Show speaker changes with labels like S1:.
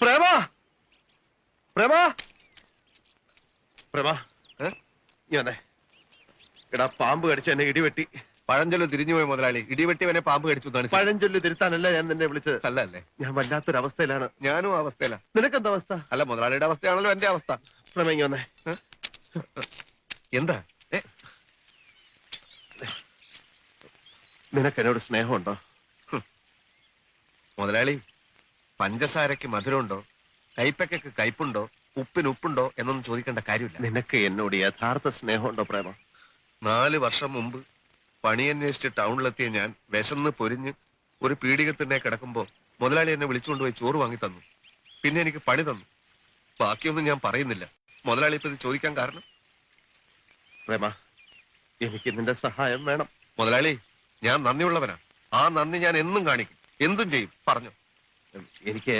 S1: പ്രേമ പ്രേമ പ്രേമ ഞാനേ എടാ പാമ്പ് കടിച്ച എന്നെ ഇടിവെട്ടി.
S2: പഴഞ്ചൊല്ല് തിരിഞ്ഞുപോയി മുതലാളി. ഇടിവെട്ടിവനെ പാമ്പ് കടിച്ചു.
S1: പഴഞ്ചൊല്ല് തിരുത്താനല്ല ഞാൻ നിന്നെ വിളിച്ചത്.
S2: അല്ലേ?
S1: ഞാൻ വല്ലാത്തൊരവസ്ഥയിലാണ്.
S2: ഞാനും അവസ്ഥയില.
S1: നിനക്കെന്താ അവസ്ഥ?
S2: അല്ല, മുതലാളിയുടെ അവസ്ഥയാണല്ലോ എന്റെ അവസ്ഥ.
S1: പ്രമേങ്ങി വന്നേ.
S2: എന്താ?
S1: നിനക്ക് എന്നോട് സ്നേഹമുണ്ടോ?
S2: മുതലാളി, പഞ്ചസാരക്ക് മധുരമുണ്ടോ, കൈപ്പയ്ക്ക് കയ്പുണ്ടോ, ഉപ്പിന് ഉപ്പുണ്ടോ എന്നൊന്നും ചോദിക്കേണ്ട കാര്യമില്ല.
S1: നിനക്ക് എന്നോട് യഥാർത്ഥ സ്നേഹമുണ്ടോ പ്രേമ?
S2: 4 വർഷം മുമ്പ് പണിയന്വേഷിച്ച് ടൗണിലെത്തിയ ഞാൻ വിശന്ന് പൊരിഞ്ഞ് ഒരു പീഡികത്തിനെ കിടക്കുമ്പോ മുതലാളി എന്നെ വിളിച്ചുകൊണ്ടുപോയി ചോറ് വാങ്ങി തന്നു. പിന്നെ എനിക്ക് പണി തന്നു. ബാക്കിയൊന്നും ഞാൻ പറയുന്നില്ല. മുതലാളി ഇപ്പൊ ഇത് ചോദിക്കാൻ കാരണം?
S1: പ്രേമ, എനിക്ക് നിന്റെ സഹായം വേണം.
S2: മുതലാളി, ഞാൻ നന്ദിയുള്ളവനാ. ആ നന്ദി ഞാൻ എന്നും കാണിക്കും, എന്തും ചെയ്യും. പറഞ്ഞു.
S1: എനിക്ക്